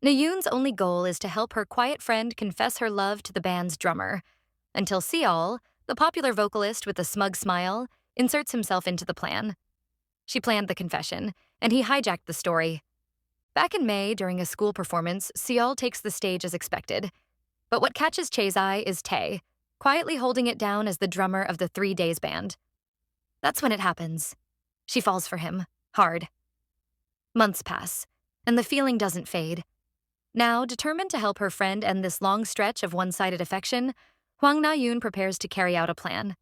Na-yoon's only goal is to help her quiet friend confess her love to the band's drummer, until Seol, the popular vocalist with a smug smile, inserts himself into the plan. She planned the confession, and he hijacked the story. Back in May, during a school performance, Seol takes the stage as expected. But what catches Che's eye is Tae, quietly holding it down as the drummer of the 3 Days band. That's when it happens. She falls for him, hard. Months pass, and the feeling doesn't fade. Now, determined to help her friend end this long stretch of one-sided affection, Hwang Na-yoon prepares to carry out a plan.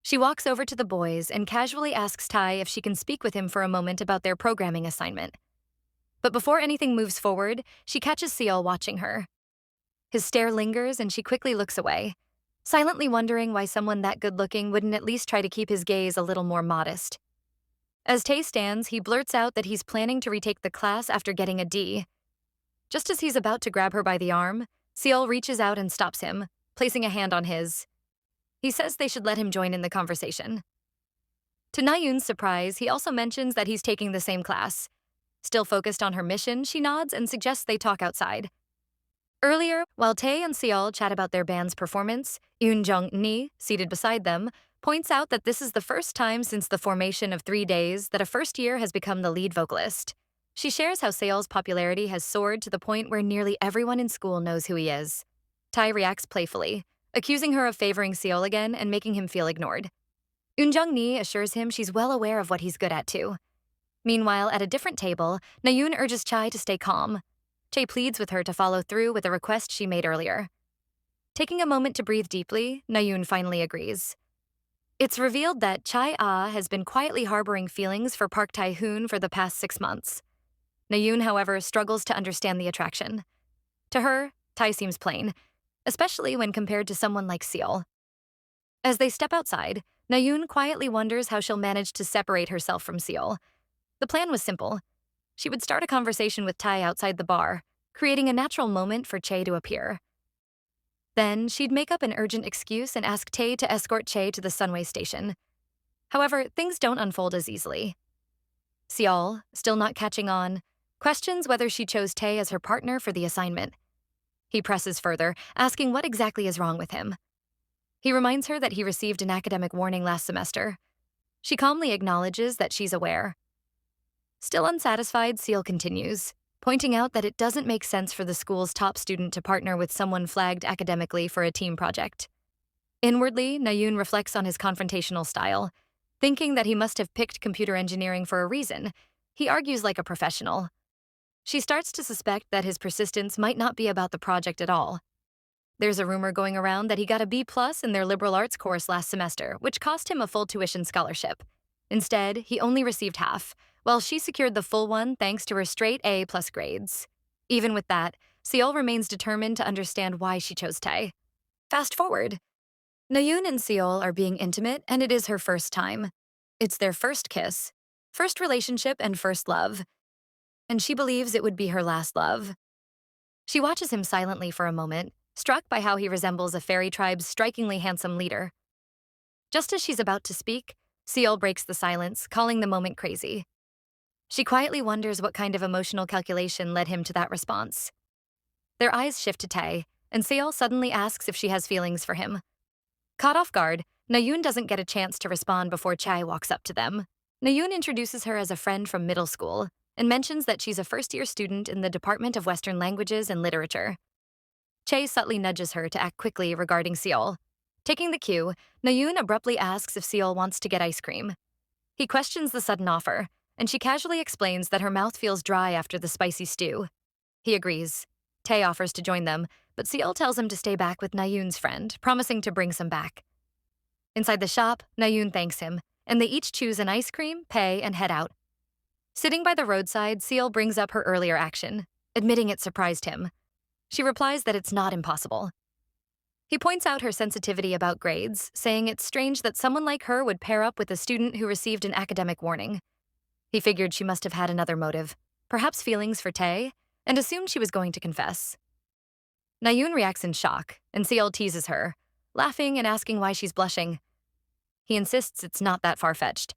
She walks over to the boys and casually asks Tae if she can speak with him for a moment about their programming assignment. But before anything moves forward, she catches Seol watching her. His stare lingers and she quickly looks away, silently wondering why someone that good-looking wouldn't at least try to keep his gaze a little more modest. As Tae stands, he blurts out that he's planning to retake the class after getting a D. Just as he's about to grab her by the arm, Seol reaches out and stops him, placing a hand on his. He says they should let him join in the conversation. To Na-yoon's surprise, he also mentions that he's taking the same class. Still focused on her mission, she nods and suggests they talk outside. Earlier, while Tae and Seol chat about their band's performance, Yoon Jung-ni, seated beside them, points out that this is the first time since the formation of 3 Days that a first year has become the lead vocalist. She shares how Seol's popularity has soared to the point where nearly everyone in school knows who he is. Tae reacts playfully, accusing her of favoring Seol again and making him feel ignored. Yoon Jung-ni assures him she's well aware of what he's good at too. Meanwhile, at a different table, Na-yoon urges Chai to stay calm. Chae pleads with her to follow through with a request she made earlier. Taking a moment to breathe deeply, Na-yoon finally agrees. It's revealed that Chai Ah has been quietly harboring feelings for Park Tae-hoon for the past 6 months. Na-yoon, however, struggles to understand the attraction. To her, Tai seems plain, especially when compared to someone like Seol. As they step outside, Na-yoon quietly wonders how she'll manage to separate herself from Seol. The plan was simple. She would start a conversation with Tai outside the bar, creating a natural moment for Chae to appear. Then, she'd make up an urgent excuse and ask Tae to escort Chae to the Sunway station. However, things don't unfold as easily. Seol, still not catching on, questions whether she chose Tae as her partner for the assignment. He presses further, asking what exactly is wrong with him. He reminds her that he received an academic warning last semester. She calmly acknowledges that she's aware. Still unsatisfied, Seol continues, pointing out that it doesn't make sense for the school's top student to partner with someone flagged academically for a team project. Inwardly, Na-yoon reflects on his confrontational style. Thinking that he must have picked computer engineering for a reason, he argues like a professional. She starts to suspect that his persistence might not be about the project at all. There's a rumor going around that he got a B+ in their liberal arts course last semester, which cost him a full tuition scholarship. Instead, he only received half, while she secured the full one thanks to her straight A+ grades. Even with that, Seol remains determined to understand why she chose Tae. Fast forward. Na-yoon and Seol are being intimate, and it is her first time. It's their first kiss, first relationship, and first love. And she believes it would be her last love. She watches him silently for a moment, struck by how he resembles a fairy tribe's strikingly handsome leader. Just as she's about to speak, Seol breaks the silence, calling the moment crazy. She quietly wonders what kind of emotional calculation led him to that response. Their eyes shift to Tae, and Seol suddenly asks if she has feelings for him. Caught off guard, Na-yoon doesn't get a chance to respond before Chae walks up to them. Na-yoon introduces her as a friend from middle school and mentions that she's a first-year student in the Department of Western Languages and Literature. Chae subtly nudges her to act quickly regarding Seol. Taking the cue, Na-yoon abruptly asks if Seol wants to get ice cream. He questions the sudden offer, and she casually explains that her mouth feels dry after the spicy stew. He agrees. Tae offers to join them, but Seol tells him to stay back with Na-yoon's friend, promising to bring some back. Inside the shop, Na-yoon thanks him, and they each choose an ice cream, pay, and head out. Sitting by the roadside, Seol brings up her earlier action, admitting it surprised him. She replies that it's not impossible. He points out her sensitivity about grades, saying it's strange that someone like her would pair up with a student who received an academic warning. He figured she must have had another motive, perhaps feelings for Tae, and assumed she was going to confess. Na-yoon reacts in shock, and Seol teases her, laughing and asking why she's blushing. He insists it's not that far-fetched.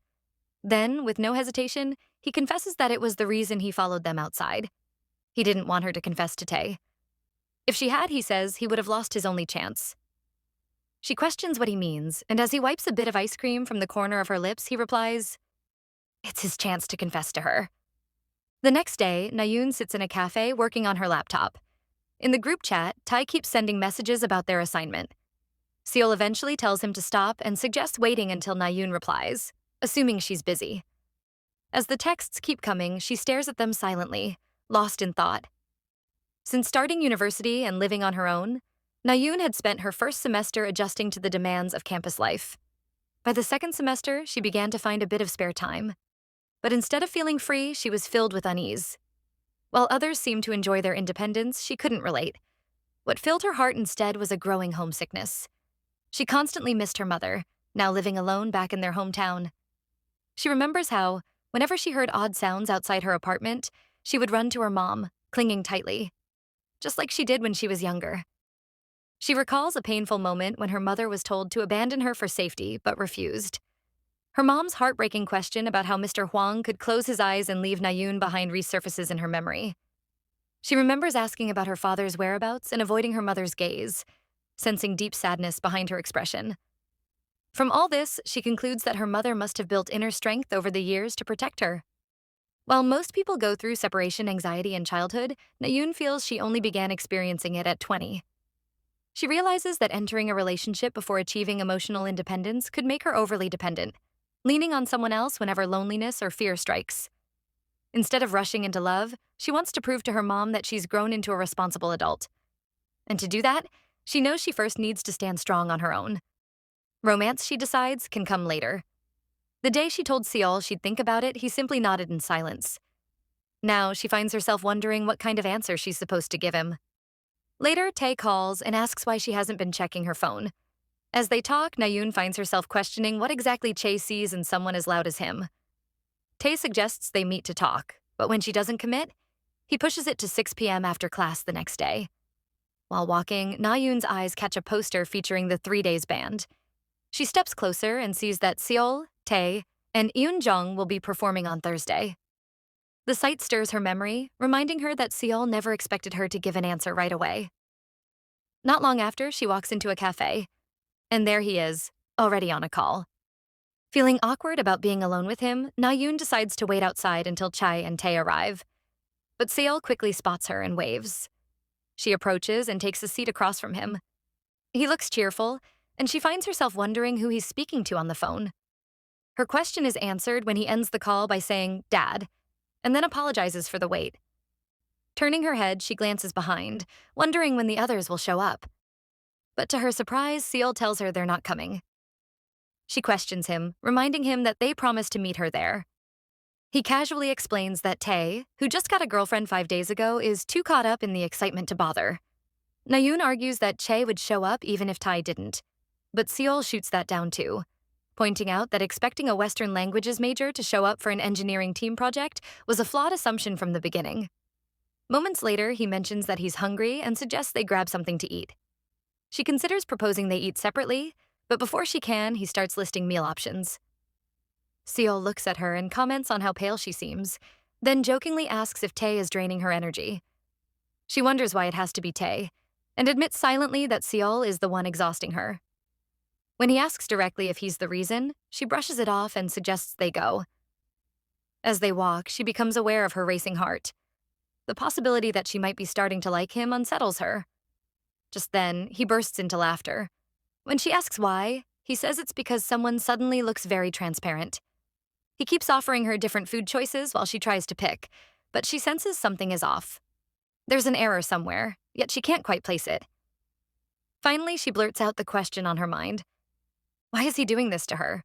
Then, with no hesitation, he confesses that it was the reason he followed them outside. He didn't want her to confess to Tae. If she had, he says, he would have lost his only chance. She questions what he means, and as he wipes a bit of ice cream from the corner of her lips, he replies, it's his chance to confess to her. The next day, Na-yoon sits in a cafe working on her laptop. In the group chat, Tae keeps sending messages about their assignment. Seol eventually tells him to stop and suggests waiting until Na-yoon replies, assuming she's busy. As the texts keep coming, she stares at them silently, lost in thought. Since starting university and living on her own, Na-yoon had spent her first semester adjusting to the demands of campus life. By the second semester, she began to find a bit of spare time. But instead of feeling free, she was filled with unease. While others seemed to enjoy their independence, she couldn't relate. What filled her heart instead was a growing homesickness. She constantly missed her mother, now living alone back in their hometown. She remembers how, whenever she heard odd sounds outside her apartment, she would run to her mom, clinging tightly, just like she did when she was younger. She recalls a painful moment when her mother was told to abandon her for safety, but refused. Her mom's heartbreaking question about how Mr. Hwang could close his eyes and leave Na-yoon behind resurfaces in her memory. She remembers asking about her father's whereabouts and avoiding her mother's gaze, sensing deep sadness behind her expression. From all this, she concludes that her mother must have built inner strength over the years to protect her. While most people go through separation anxiety in childhood, Na-yoon feels she only began experiencing it at 20. She realizes that entering a relationship before achieving emotional independence could make her overly dependent, leaning on someone else whenever loneliness or fear strikes. Instead of rushing into love, she wants to prove to her mom that she's grown into a responsible adult. And to do that, she knows she first needs to stand strong on her own. Romance, she decides, can come later. The day she told Seol she'd think about it, he simply nodded in silence. Now she finds herself wondering what kind of answer she's supposed to give him. Later, Tae calls and asks why she hasn't been checking her phone. As they talk, Na-yoon finds herself questioning what exactly Chae sees in someone as loud as him. Tae suggests they meet to talk, but when she doesn't commit, he pushes it to 6 p.m. after class the next day. While walking, Na-yoon's eyes catch a poster featuring the 3 Days band. She steps closer and sees that Seol, Tae, and Eun-jung will be performing on Thursday. The sight stirs her memory, reminding her that Seol never expected her to give an answer right away. Not long after, she walks into a cafe. And there he is, already on a call. Feeling awkward about being alone with him, Na-yoon decides to wait outside until Chae and Tae arrive. But Seol quickly spots her and waves. She approaches and takes a seat across from him. He looks cheerful, and she finds herself wondering who he's speaking to on the phone. Her question is answered when he ends the call by saying, "Dad," and then apologizes for the wait. Turning her head, she glances behind, wondering when the others will show up. But to her surprise, Seol tells her they're not coming. She questions him, reminding him that they promised to meet her there. He casually explains that Tae, who just got a girlfriend 5 days ago, is too caught up in the excitement to bother. Na-yoon argues that Chae would show up even if Tae didn't, but Seol shoots that down too, pointing out that expecting a Western languages major to show up for an engineering team project was a flawed assumption from the beginning. Moments later, he mentions that he's hungry and suggests they grab something to eat. She considers proposing they eat separately, but before she can, he starts listing meal options. Seol looks at her and comments on how pale she seems, then jokingly asks if Tae is draining her energy. She wonders why it has to be Tae, and admits silently that Seol is the one exhausting her. When he asks directly if he's the reason, she brushes it off and suggests they go. As they walk, she becomes aware of her racing heart. The possibility that she might be starting to like him unsettles her. Just then, he bursts into laughter. When she asks why, he says it's because someone suddenly looks very transparent. He keeps offering her different food choices while she tries to pick, but she senses something is off. There's an error somewhere, yet she can't quite place it. Finally, she blurts out the question on her mind. Why is he doing this to her?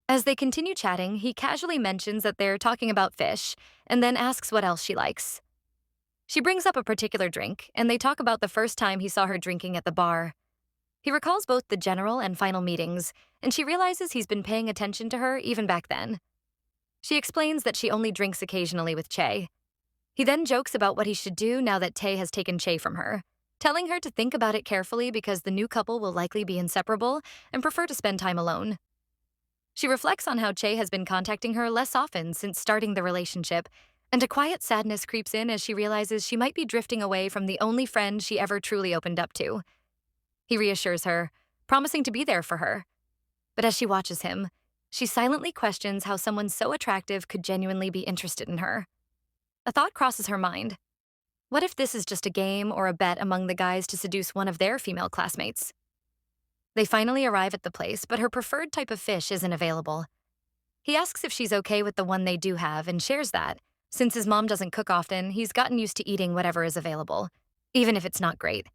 As they continue chatting, he casually mentions that they're talking about fish, and then asks what else she likes. She brings up a particular drink, and they talk about the first time he saw her drinking at the bar. He recalls both the general and final meetings, and she realizes he's been paying attention to her even back then. She explains that she only drinks occasionally with Chae. He then jokes about what he should do now that Tae has taken Chae from her, telling her to think about it carefully because the new couple will likely be inseparable and prefer to spend time alone. She reflects on how Chae has been contacting her less often since starting the relationship, and a quiet sadness creeps in as she realizes she might be drifting away from the only friend she ever truly opened up to. He reassures her, promising to be there for her. But as she watches him, she silently questions how someone so attractive could genuinely be interested in her. A thought crosses her mind. What if this is just a game or a bet among the guys to seduce one of their female classmates? They finally arrive at the place, but her preferred type of fish isn't available. He asks if she's okay with the one they do have and shares that, since his mom doesn't cook often, he's gotten used to eating whatever is available, even if it's not great.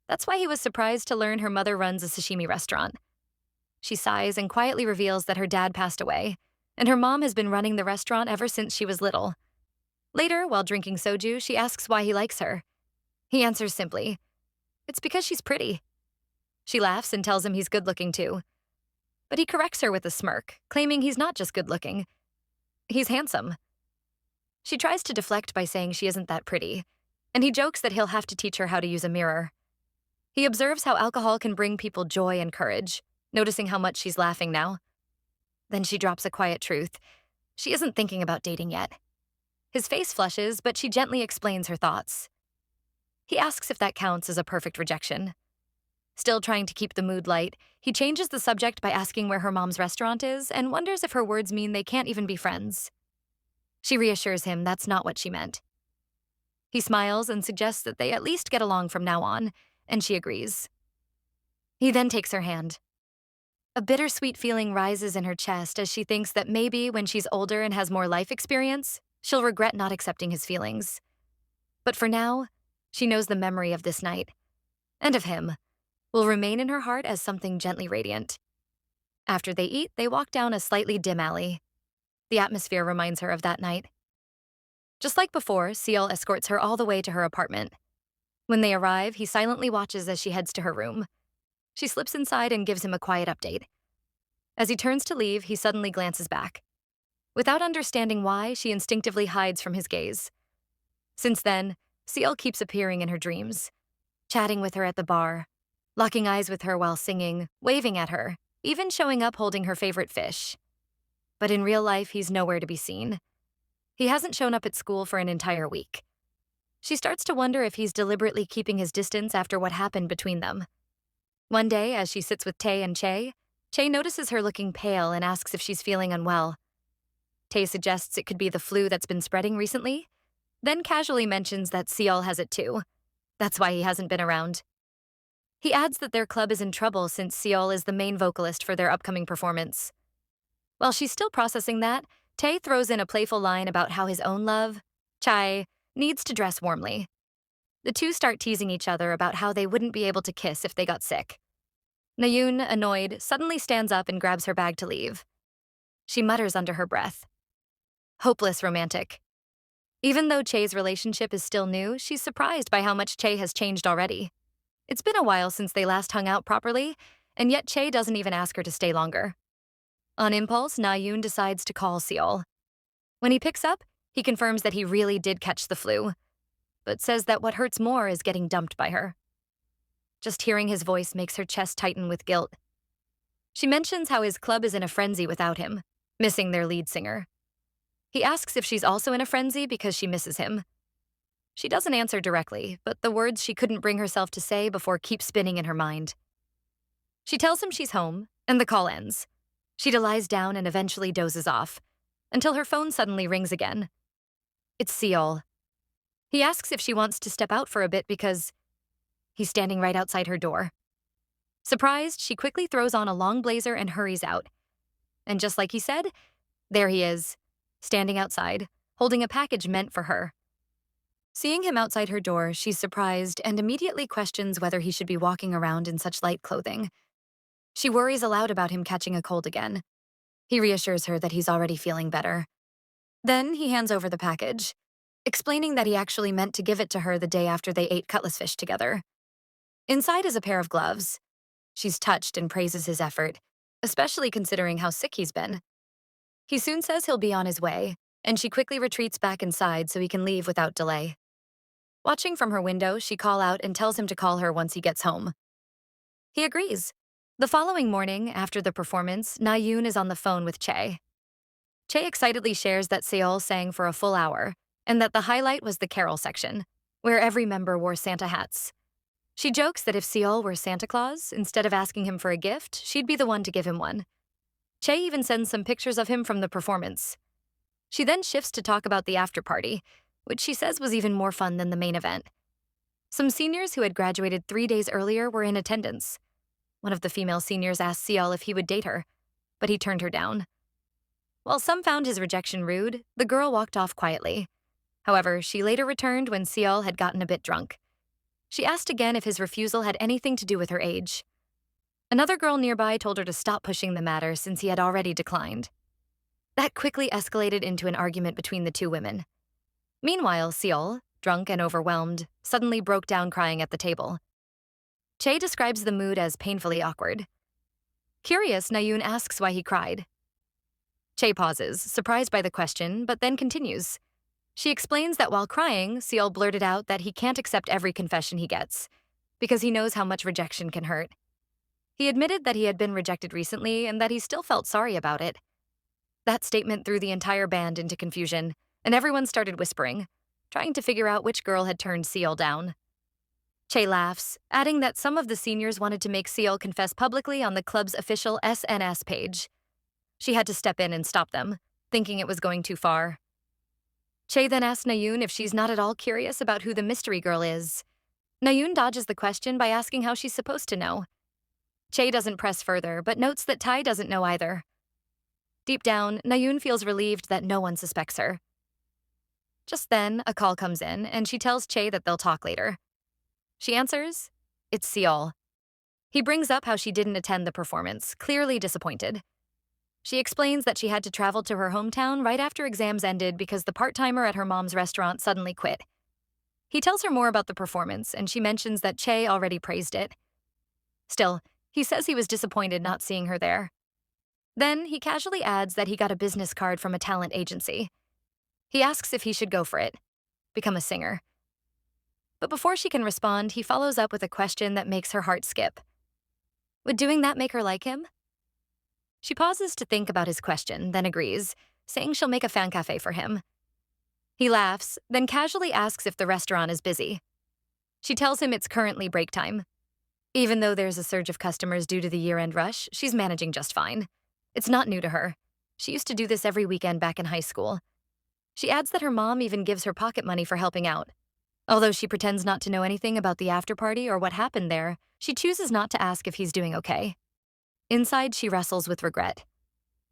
That's why he was surprised to learn her mother runs a sashimi restaurant. She sighs and quietly reveals that her dad passed away, and her mom has been running the restaurant ever since she was little. Later, while drinking soju, she asks why he likes her. He answers simply, "It's because she's pretty." She laughs and tells him he's good-looking too. But he corrects her with a smirk, claiming he's not just good-looking. He's handsome. She tries to deflect by saying she isn't that pretty, and he jokes that he'll have to teach her how to use a mirror. He observes how alcohol can bring people joy and courage, noticing how much she's laughing now. Then she drops a quiet truth. She isn't thinking about dating yet. His face flushes, but she gently explains her thoughts. He asks if that counts as a perfect rejection. Still trying to keep the mood light, he changes the subject by asking where her mom's restaurant is and wonders if her words mean they can't even be friends. She reassures him that's not what she meant. He smiles and suggests that they at least get along from now on, and she agrees. He then takes her hand. A bittersweet feeling rises in her chest as she thinks that maybe when she's older and has more life experience, she'll regret not accepting his feelings. But for now, she knows the memory of this night, and of him, will remain in her heart as something gently radiant. After they eat, they walk down a slightly dim alley. The atmosphere reminds her of that night. Just like before, Seol escorts her all the way to her apartment. When they arrive, he silently watches as she heads to her room. She slips inside and gives him a quiet update. As he turns to leave, he suddenly glances back. Without understanding why, she instinctively hides from his gaze. Since then, Seol keeps appearing in her dreams, chatting with her at the bar, locking eyes with her while singing, waving at her, even showing up holding her favorite fish. But in real life, he's nowhere to be seen. He hasn't shown up at school for an entire week. She starts to wonder if he's deliberately keeping his distance after what happened between them. One day, as she sits with Tae and Che notices her looking pale and asks if she's feeling unwell. Tae suggests it could be the flu that's been spreading recently, then casually mentions that Seol has it too. That's why he hasn't been around. He adds that their club is in trouble since Seol is the main vocalist for their upcoming performance. While she's still processing that, Tae throws in a playful line about how his own love, Chai, needs to dress warmly. The two start teasing each other about how they wouldn't be able to kiss if they got sick. Na-yoon, annoyed, suddenly stands up and grabs her bag to leave. She mutters under her breath. Hopeless romantic. Even though Che's relationship is still new, she's surprised by how much Che has changed already. It's been a while since they last hung out properly, and yet Che doesn't even ask her to stay longer. On impulse, Na-yoon decides to call Seol. When he picks up, he confirms that he really did catch the flu, but says that what hurts more is getting dumped by her. Just hearing his voice makes her chest tighten with guilt. She mentions how his club is in a frenzy without him, missing their lead singer. He asks if she's also in a frenzy because she misses him. She doesn't answer directly, but the words she couldn't bring herself to say before keep spinning in her mind. She tells him she's home, and the call ends. She lies down and eventually dozes off, until her phone suddenly rings again. It's Seol. He asks if she wants to step out for a bit because he's standing right outside her door. Surprised, she quickly throws on a long blazer and hurries out. And just like he said, there he is, standing outside, holding a package meant for her. Seeing him outside her door, she's surprised and immediately questions whether he should be walking around in such light clothing. She worries aloud about him catching a cold again. He reassures her that he's already feeling better. Then he hands over the package, explaining that he actually meant to give it to her the day after they ate cutlass fish together. Inside is a pair of gloves. She's touched and praises his effort, especially considering how sick he's been. He soon says he'll be on his way, and she quickly retreats back inside so he can leave without delay. Watching from her window, she calls out and tells him to call her once he gets home. He agrees. The following morning, after the performance, Na-yoon is on the phone with Che. Che excitedly shares that Seol sang for a full hour, and that the highlight was the carol section, where every member wore Santa hats. She jokes that if Seol were Santa Claus, instead of asking him for a gift, she'd be the one to give him one. Che even sends some pictures of him from the performance. She then shifts to talk about the after-party, which she says was even more fun than the main event. Some seniors who had graduated 3 days earlier were in attendance. One of the female seniors asked Seol if he would date her, but he turned her down. While some found his rejection rude, the girl walked off quietly. However, she later returned when Seol had gotten a bit drunk. She asked again if his refusal had anything to do with her age. Another girl nearby told her to stop pushing the matter since he had already declined. That quickly escalated into an argument between the two women. Meanwhile, Seol, drunk and overwhelmed, suddenly broke down crying at the table. Che describes the mood as painfully awkward. Curious, Na-yoon asks why he cried. Che pauses, surprised by the question, but then continues. She explains that while crying, Seol blurted out that he can't accept every confession he gets, because he knows how much rejection can hurt. He admitted that he had been rejected recently and that he still felt sorry about it. That statement threw the entire band into confusion, and everyone started whispering, trying to figure out which girl had turned Seol down. Che laughs, adding that some of the seniors wanted to make Seol confess publicly on the club's official SNS page. She had to step in and stop them, thinking it was going too far. Che then asks Na-yoon if she's not at all curious about who the mystery girl is. Na-yoon dodges the question by asking how she's supposed to know. Che doesn't press further, but notes that Tai doesn't know either. Deep down, Na-yoon feels relieved that no one suspects her. Just then, a call comes in, and she tells Che that they'll talk later. She answers, it's Seol. He brings up how she didn't attend the performance, clearly disappointed. She explains that she had to travel to her hometown right after exams ended because the part-timer at her mom's restaurant suddenly quit. He tells her more about the performance, and she mentions that Che already praised it. Still, he says he was disappointed not seeing her there. Then, he casually adds that he got a business card from a talent agency. He asks if he should go for it, become a singer. But before she can respond, he follows up with a question that makes her heart skip. Would doing that make her like him? She pauses to think about his question, then agrees, saying she'll make a fan cafe for him. He laughs, then casually asks if the restaurant is busy. She tells him it's currently break time. Even though there's a surge of customers due to the year-end rush, she's managing just fine. It's not new to her. She used to do this every weekend back in high school. She adds that her mom even gives her pocket money for helping out. Although she pretends not to know anything about the after-party or what happened there, she chooses not to ask if he's doing okay. Inside, she wrestles with regret.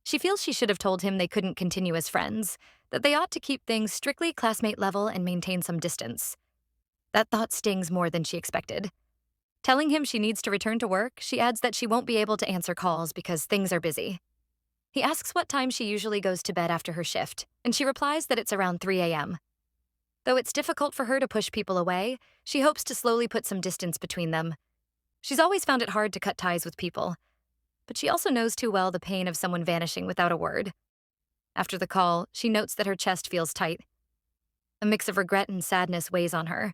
She feels she should have told him they couldn't continue as friends, that they ought to keep things strictly classmate level and maintain some distance. That thought stings more than she expected. Telling him she needs to return to work, she adds that she won't be able to answer calls because things are busy. He asks what time she usually goes to bed after her shift, and she replies that it's around 3 a.m. Though it's difficult for her to push people away, she hopes to slowly put some distance between them. She's always found it hard to cut ties with people, but she also knows too well the pain of someone vanishing without a word. After the call, she notes that her chest feels tight. A mix of regret and sadness weighs on her,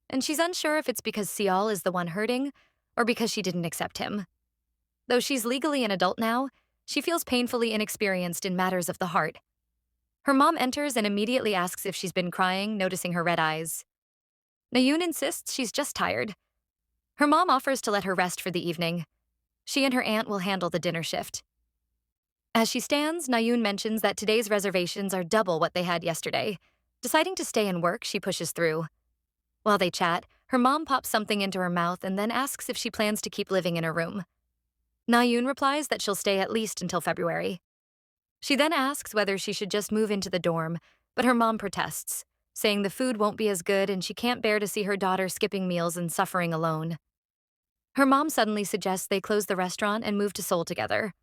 and she's unsure if it's because Seol is the one hurting or because she didn't accept him. Though she's legally an adult now, she feels painfully inexperienced in matters of the heart. Her mom enters and immediately asks if she's been crying, noticing her red eyes. Na-yoon insists she's just tired. Her mom offers to let her rest for the evening. She and her aunt will handle the dinner shift. As she stands, Na-yoon mentions that today's reservations are double what they had yesterday. Deciding to stay and work, she pushes through. While they chat, her mom pops something into her mouth and then asks if she plans to keep living in her room. Na-yoon replies that she'll stay at least until February. She then asks whether she should just move into the dorm, but her mom protests, saying the food won't be as good and she can't bear to see her daughter skipping meals and suffering alone. Her mom suddenly suggests they close the restaurant and move to Seoul together.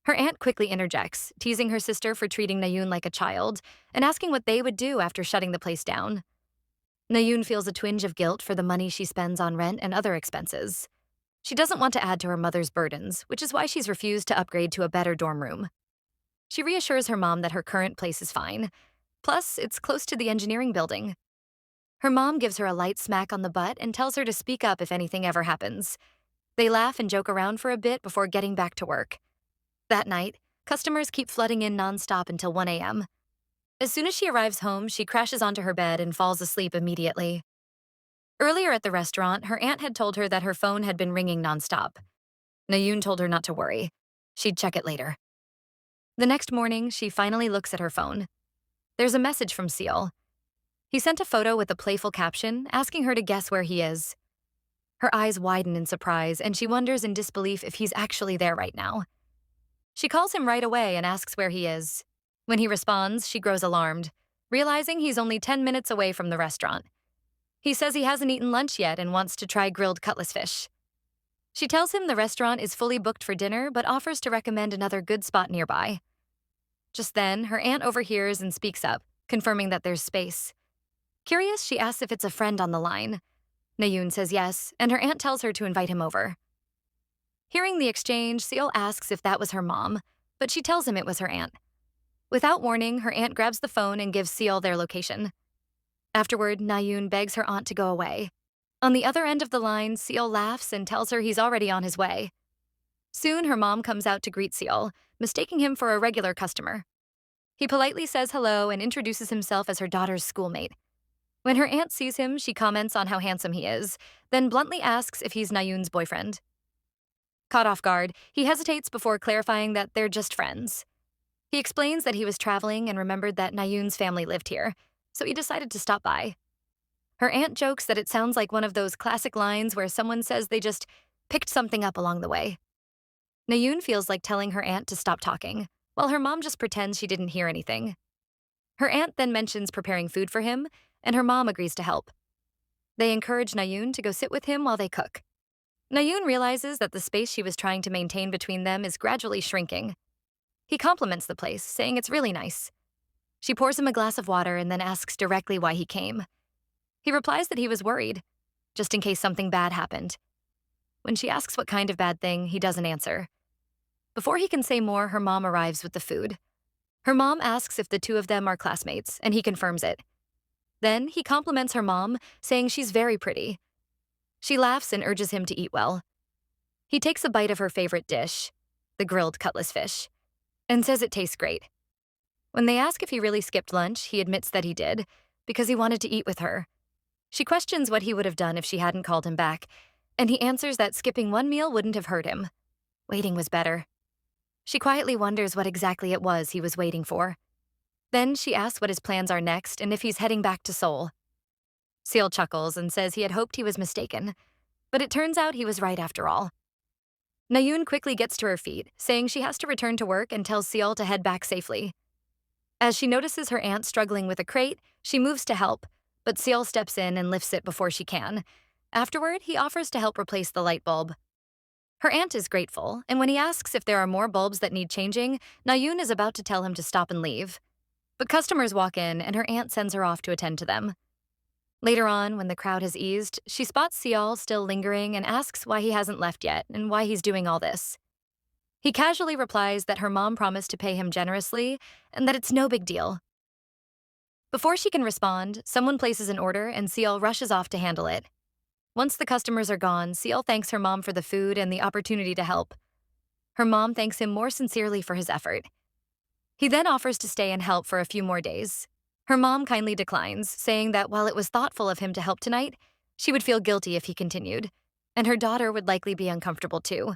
Her aunt quickly interjects, teasing her sister for treating Na-yoon like a child and asking what they would do after shutting the place down. Na-yoon feels a twinge of guilt for the money she spends on rent and other expenses. She doesn't want to add to her mother's burdens, which is why she's refused to upgrade to a better dorm room. She reassures her mom that her current place is fine. Plus, it's close to the engineering building. Her mom gives her a light smack on the butt and tells her to speak up if anything ever happens. They laugh and joke around for a bit before getting back to work. That night, Customers keep flooding in nonstop until 1 a.m. As soon as she arrives home, she crashes onto her bed and falls asleep immediately. Earlier at the restaurant, her aunt had told her that her phone had been ringing nonstop. Na-yoon told her not to worry. She'd check it later. The next morning, she finally looks at her phone. There's a message from Seol. He sent a photo with a playful caption, asking her to guess where he is. Her eyes widen in surprise, and she wonders in disbelief if he's actually there right now. She calls him right away and asks where he is. When he responds, she grows alarmed, realizing he's only 10 minutes away from the restaurant. He says he hasn't eaten lunch yet and wants to try grilled cutlass fish. She tells him the restaurant is fully booked for dinner, but offers to recommend another good spot nearby. Just then, her aunt overhears and speaks up, confirming that there's space. Curious, she asks if it's a friend on the line. Na-yoon says yes, and her aunt tells her to invite him over. Hearing the exchange, Seol asks if that was her mom, but she tells him it was her aunt. Without warning, her aunt grabs the phone and gives Seol their location. Afterward, Na-yoon begs her aunt to go away. On the other end of the line, Seol laughs and tells her he's already on his way. Soon, her mom comes out to greet Seol, mistaking him for a regular customer. He politely says hello and introduces himself as her daughter's schoolmate. When her aunt sees him, she comments on how handsome he is, then bluntly asks if he's Na-yoon's boyfriend. Caught off guard, he hesitates before clarifying that they're just friends. He explains that he was traveling and remembered that Na-yoon's family lived here, so he decided to stop by. Her aunt jokes that it sounds like one of those classic lines where someone says they just picked something up along the way. Na-yoon feels like telling her aunt to stop talking, while her mom just pretends she didn't hear anything. Her aunt then mentions preparing food for him, and her mom agrees to help. They encourage Na-yoon to go sit with him while they cook. Na-yoon realizes that the space she was trying to maintain between them is gradually shrinking. He compliments the place, saying it's really nice. She pours him a glass of water and then asks directly why he came. He replies that he was worried, just in case something bad happened. When she asks what kind of bad thing, he doesn't answer. Before he can say more, her mom arrives with the food. Her mom asks if the two of them are classmates, and he confirms it. Then he compliments her mom, saying she's very pretty. She laughs and urges him to eat well. He takes a bite of her favorite dish, the grilled cutlass fish, and says it tastes great. When they ask if he really skipped lunch, he admits that he did, because he wanted to eat with her. She questions what he would have done if she hadn't called him back, and he answers that skipping one meal wouldn't have hurt him. Waiting was better. She quietly wonders what exactly it was he was waiting for. Then she asks what his plans are next and if he's heading back to Seoul. Seol chuckles and says he had hoped he was mistaken, but it turns out he was right after all. Na-yoon quickly gets to her feet, saying she has to return to work and tells Seol to head back safely. As she notices her aunt struggling with a crate, she moves to help, but Seol steps in and lifts it before she can. Afterward, he offers to help replace the light bulb. Her aunt is grateful, and when he asks if there are more bulbs that need changing, Na-yoon is about to tell him to stop and leave. But customers walk in, and her aunt sends her off to attend to them. Later on, when the crowd has eased, she spots Seol still lingering and asks why he hasn't left yet and why he's doing all this. He casually replies that her mom promised to pay him generously and that it's no big deal. Before she can respond, someone places an order and Seol rushes off to handle it. Once the customers are gone, Seol thanks her mom for the food and the opportunity to help. Her mom thanks him more sincerely for his effort. He then offers to stay and help for a few more days. Her mom kindly declines, saying that while it was thoughtful of him to help tonight, she would feel guilty if he continued, and her daughter would likely be uncomfortable too.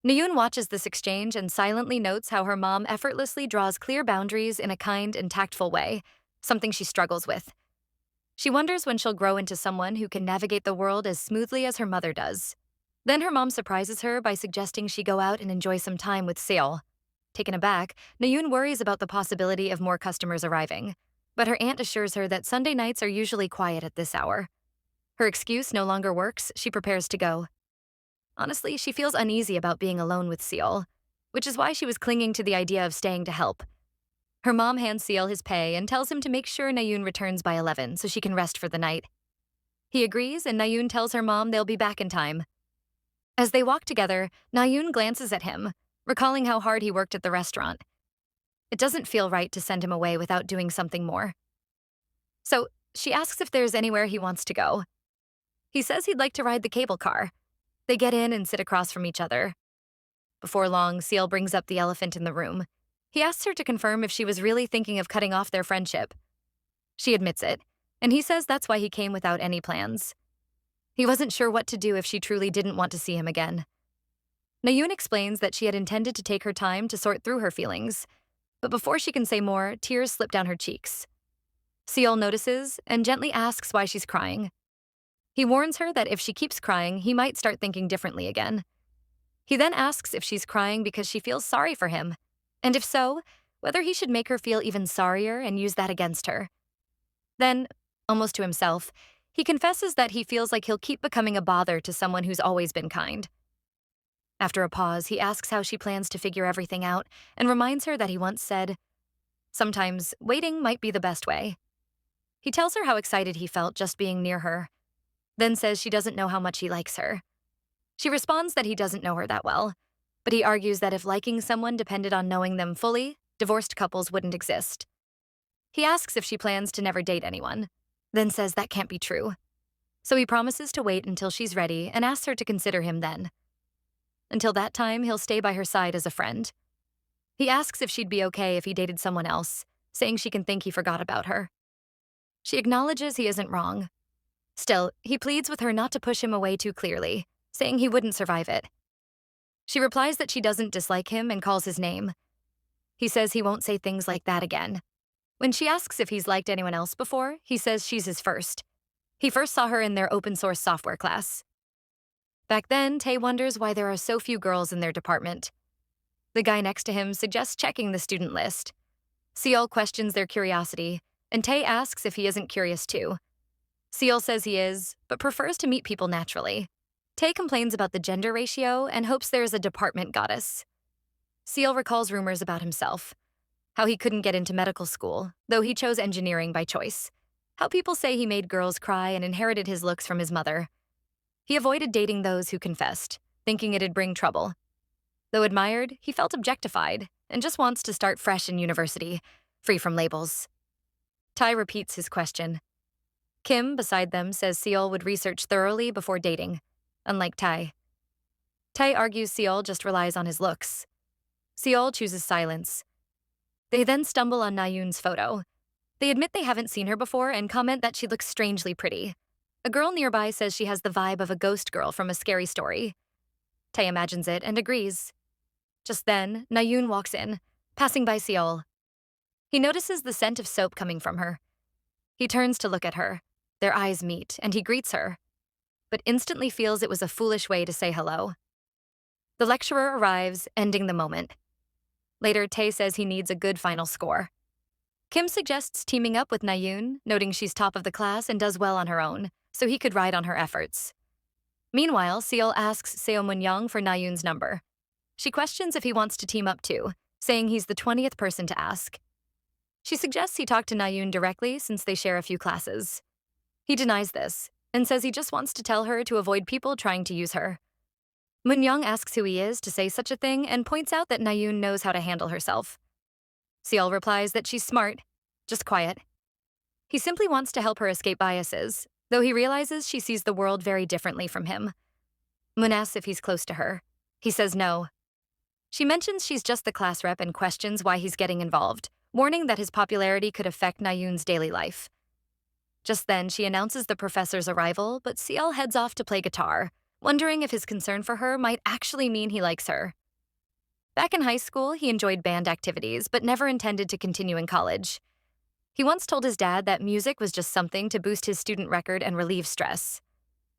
Na-yoon watches this exchange and silently notes how her mom effortlessly draws clear boundaries in a kind and tactful way, something she struggles with. She wonders when she'll grow into someone who can navigate the world as smoothly as her mother does. Then her mom surprises her by suggesting she go out and enjoy some time with Seol. Taken aback, Na-yoon worries about the possibility of more customers arriving, but her aunt assures her that Sunday nights are usually quiet at this hour. Her excuse no longer works, she prepares to go. Honestly, she feels uneasy about being alone with Seol, which is why she was clinging to the idea of staying to help. Her mom hands Seol his pay and tells him to make sure Na-yoon returns by 11 so she can rest for the night. He agrees, and Na-yoon tells her mom they'll be back in time. As they walk together, Na-yoon glances at him, recalling how hard he worked at the restaurant. It doesn't feel right to send him away without doing something more. So she asks if there's anywhere he wants to go. He says he'd like to ride the cable car. They get in and sit across from each other. Before long, Seol brings up the elephant in the room. He asks her to confirm if she was really thinking of cutting off their friendship. She admits it, and he says that's why he came without any plans. He wasn't sure what to do if she truly didn't want to see him again. Na-yoon explains that she had intended to take her time to sort through her feelings, but before she can say more, tears slip down her cheeks. Seol notices and gently asks why she's crying. He warns her that if she keeps crying, he might start thinking differently again. He then asks if she's crying because she feels sorry for him, and if so, whether he should make her feel even sorrier and use that against her. Then, almost to himself, he confesses that he feels like he'll keep becoming a bother to someone who's always been kind. After a pause, he asks how she plans to figure everything out and reminds her that he once said, "Sometimes waiting might be the best way." He tells her how excited he felt just being near her, then says she doesn't know how much he likes her. She responds that he doesn't know her that well, but he argues that if liking someone depended on knowing them fully, divorced couples wouldn't exist. He asks if she plans to never date anyone, then says that can't be true. So he promises to wait until she's ready and asks her to consider him then. Until that time, he'll stay by her side as a friend. He asks if she'd be okay if he dated someone else, saying she can think he forgot about her. She acknowledges he isn't wrong. Still, he pleads with her not to push him away too clearly, saying he wouldn't survive it. She replies that she doesn't dislike him and calls his name. He says he won't say things like that again. When she asks if he's liked anyone else before, he says she's his first. He first saw her in their open-source software class. Back then, Tae wonders why there are so few girls in their department. The guy next to him suggests checking the student list. Seol questions their curiosity, and Tae asks if he isn't curious too. Seol says he is, but prefers to meet people naturally. Tae complains about the gender ratio and hopes there is a department goddess. Seol recalls rumors about himself. How he couldn't get into medical school, though he chose engineering by choice. How people say he made girls cry and inherited his looks from his mother. He avoided dating those who confessed, thinking it'd bring trouble. Though admired, he felt objectified and just wants to start fresh in university, free from labels. Tae repeats his question. Kim, beside them, says Seol would research thoroughly before dating, unlike Tae. Tae argues Seol just relies on his looks. Seol chooses silence. They then stumble on Na-yoon's photo. They admit they haven't seen her before and comment that she looks strangely pretty. A girl nearby says she has the vibe of a ghost girl from a scary story. Tae imagines it and agrees. Just then, Na-yoon walks in, passing by Seol. He notices the scent of soap coming from her. He turns to look at her. Their eyes meet, and he greets her, but instantly feels it was a foolish way to say hello. The lecturer arrives, ending the moment. Later, Tae says he needs a good final score. Kim suggests teaming up with Na-yoon, noting she's top of the class and does well on her own, so he could ride on her efforts. Meanwhile, Seol asks Seo Moon-young for Na-yoon's number. She questions if he wants to team up too, saying he's the 20th person to ask. She suggests he talk to Na-yoon directly since they share a few classes. He denies this and says he just wants to tell her to avoid people trying to use her. Moon-young asks who he is to say such a thing and points out that Na-yoon knows how to handle herself. Seol replies that she's smart, just quiet. He simply wants to help her escape biases, though he realizes she sees the world very differently from him. Moon asks if he's close to her. He says no. She mentions she's just the class rep and questions why he's getting involved, warning that his popularity could affect Na-yoon's daily life. Just then, she announces the professor's arrival, but Seol heads off to play guitar, wondering if his concern for her might actually mean he likes her. Back in high school, he enjoyed band activities, but never intended to continue in college. He once told his dad that music was just something to boost his student record and relieve stress.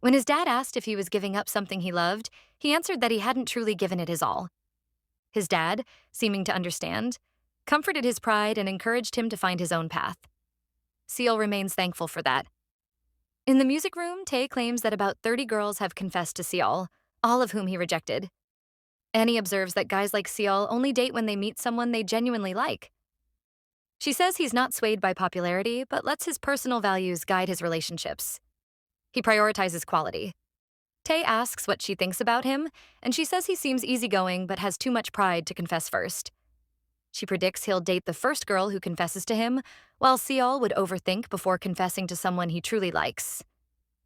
When his dad asked if he was giving up something he loved, he answered that he hadn't truly given it his all. His dad, seeming to understand, comforted his pride and encouraged him to find his own path. Seol remains thankful for that. In the music room, Tae claims that about 30 girls have confessed to Seol, all of whom he rejected. Annie observes that guys like Seol only date when they meet someone they genuinely like. She says he's not swayed by popularity, but lets his personal values guide his relationships. He prioritizes quality. Tae asks what she thinks about him, and she says he seems easygoing but has too much pride to confess first. She predicts he'll date the first girl who confesses to him, while Seol would overthink before confessing to someone he truly likes,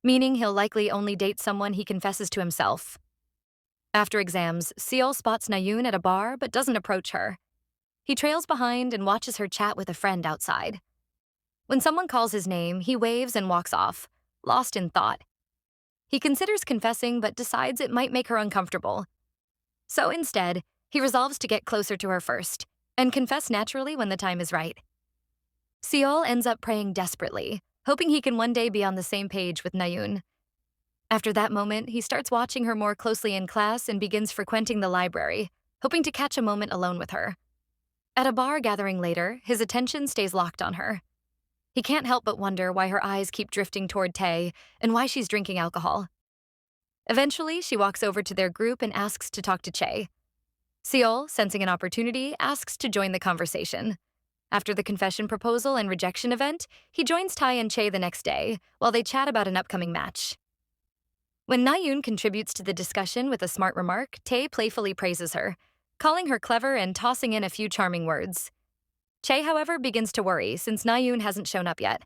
meaning he'll likely only date someone he confesses to himself. After exams, Seol spots Na-yoon at a bar but doesn't approach her. He trails behind and watches her chat with a friend outside. When someone calls his name, he waves and walks off, lost in thought. He considers confessing but decides it might make her uncomfortable. So instead, he resolves to get closer to her first and confess naturally when the time is right. Seol ends up praying desperately, hoping he can one day be on the same page with Na-yoon. After that moment, he starts watching her more closely in class and begins frequenting the library, hoping to catch a moment alone with her. At a bar gathering later, his attention stays locked on her. He can't help but wonder why her eyes keep drifting toward Tae and why she's drinking alcohol. Eventually, she walks over to their group and asks to talk to Chae. Seol, sensing an opportunity, asks to join the conversation. After the confession proposal and rejection event, he joins Tae and Chae the next day while they chat about an upcoming match. When Na-yoon contributes to the discussion with a smart remark, Tae playfully praises her, calling her clever and tossing in a few charming words. Chae, however, begins to worry since Na-yoon hasn't shown up yet.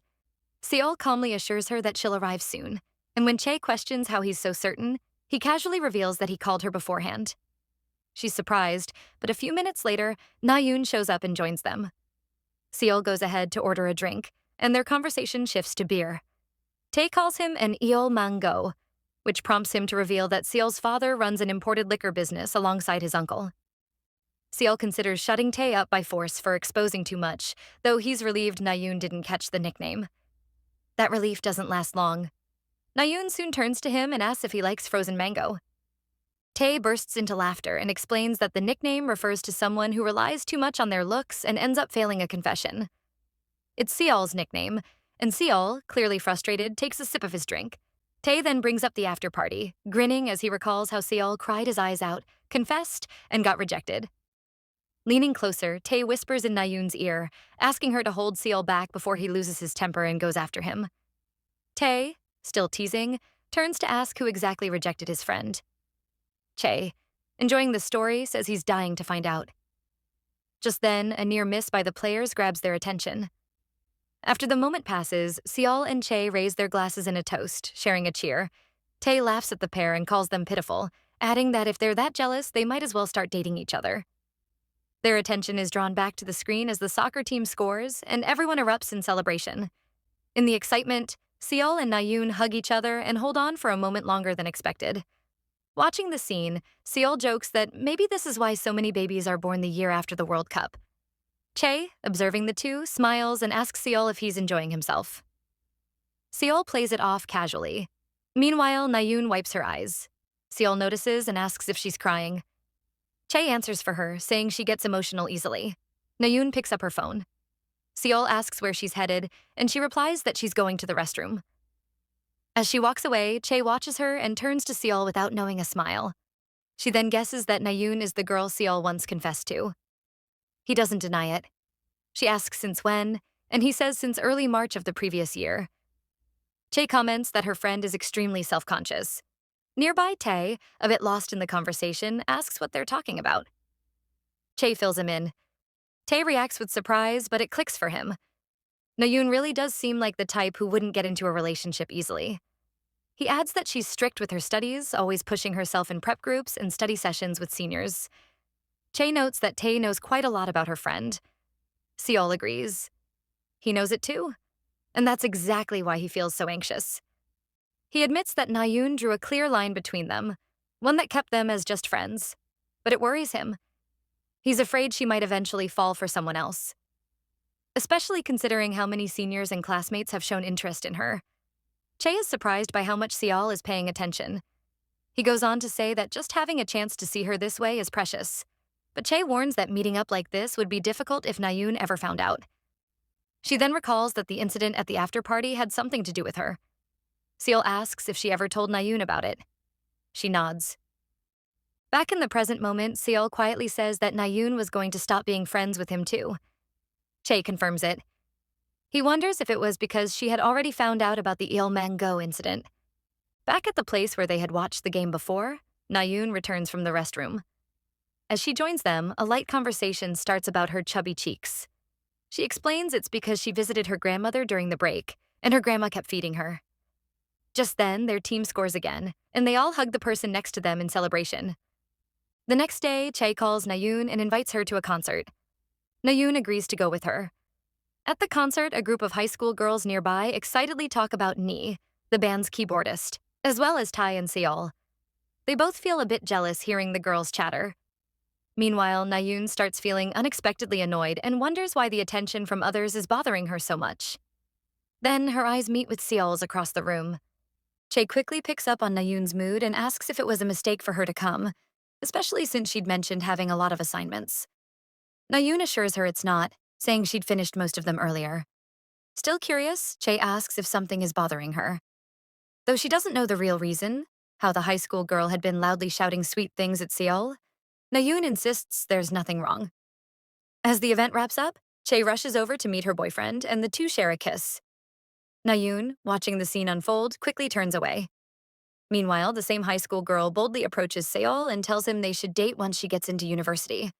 Seol calmly assures her that she'll arrive soon, and when Chae questions how he's so certain, he casually reveals that he called her beforehand. She's surprised, but a few minutes later, Na-yoon shows up and joins them. Seol goes ahead to order a drink, and their conversation shifts to beer. Tae calls him an Eol Mango, which prompts him to reveal that Seol's father runs an imported liquor business alongside his uncle. Seol considers shutting Tae up by force for exposing too much, though he's relieved Na-yoon didn't catch the nickname. That relief doesn't last long. Na-yoon soon turns to him and asks if he likes frozen mango. Tae bursts into laughter and explains that the nickname refers to someone who relies too much on their looks and ends up failing a confession. It's Seol's nickname, and Seol, clearly frustrated, takes a sip of his drink. Tae then brings up the after-party, grinning as he recalls how Seol cried his eyes out, confessed, and got rejected. Leaning closer, Tae whispers in Na-yoon's ear, asking her to hold Seol back before he loses his temper and goes after him. Tae, still teasing, turns to ask who exactly rejected his friend. Chae, enjoying the story, says he's dying to find out. Just then, a near miss by the players grabs their attention. After the moment passes, Seol and Chae raise their glasses in a toast, sharing a cheer. Tae laughs at the pair and calls them pitiful, adding that if they're that jealous, they might as well start dating each other. Their attention is drawn back to the screen as the soccer team scores, and everyone erupts in celebration. In the excitement, Seol and Na-yoon hug each other and hold on for a moment longer than expected. Watching the scene, Seol jokes that maybe this is why so many babies are born the year after the World Cup. Chae, observing the two, smiles and asks Seol if he's enjoying himself. Seol plays it off casually. Meanwhile, Na-yoon wipes her eyes. Seol notices and asks if she's crying. Chae answers for her, saying she gets emotional easily. Na-yoon picks up her phone. Seol asks where she's headed, and she replies that she's going to the restroom. As she walks away, Chae watches her and turns to Seol without knowing a smile. She then guesses that Na-yoon is the girl Seol once confessed to. He doesn't deny it. She asks since when, and he says since early March of the previous year. Chae comments that her friend is extremely self-conscious. Nearby, Tae, a bit lost in the conversation, asks what they're talking about. Chae fills him in. Tae reacts with surprise, but it clicks for him. Na-yoon really does seem like the type who wouldn't get into a relationship easily. He adds that she's strict with her studies, always pushing herself in prep groups and study sessions with seniors. Chae notes that Tae knows quite a lot about her friend. Seol agrees. He knows it too, and that's exactly why he feels so anxious. He admits that Na-yoon drew a clear line between them, one that kept them as just friends, but it worries him. He's afraid she might eventually fall for someone else, especially considering how many seniors and classmates have shown interest in her. Chae is surprised by how much Seol is paying attention. He goes on to say that just having a chance to see her this way is precious, but Chae warns that meeting up like this would be difficult if Na-yoon ever found out. She then recalls that the incident at the after-party had something to do with her. Seol asks if she ever told Na-yoon about it. She nods. Back in the present moment, Seol quietly says that Na-yoon was going to stop being friends with him too. Chae confirms it. He wonders if it was because she had already found out about the Il Mango incident. Back at the place where they had watched the game before, Na-yoon returns from the restroom. As she joins them, a light conversation starts about her chubby cheeks. She explains it's because she visited her grandmother during the break, and her grandma kept feeding her. Just then, their team scores again, and they all hug the person next to them in celebration. The next day, Chae calls Na-yoon and invites her to a concert. Na-yoon agrees to go with her. At the concert, a group of high school girls nearby excitedly talk about Ni, the band's keyboardist, as well as Tae and Seol. They both feel a bit jealous hearing the girls chatter. Meanwhile, Na-yoon starts feeling unexpectedly annoyed and wonders why the attention from others is bothering her so much. Then her eyes meet with Seol's across the room. Chae quickly picks up on Na-yoon's mood and asks if it was a mistake for her to come, especially since she'd mentioned having a lot of assignments. Na-yoon assures her it's not, saying she'd finished most of them earlier. Still curious, Chae asks if something is bothering her. Though she doesn't know the real reason, how the high school girl had been loudly shouting sweet things at Seol, Na-yoon insists there's nothing wrong. As the event wraps up, Chae rushes over to meet her boyfriend, and the two share a kiss. Na-yoon, watching the scene unfold, quickly turns away. Meanwhile, the same high school girl boldly approaches Seol and tells him they should date once she gets into university.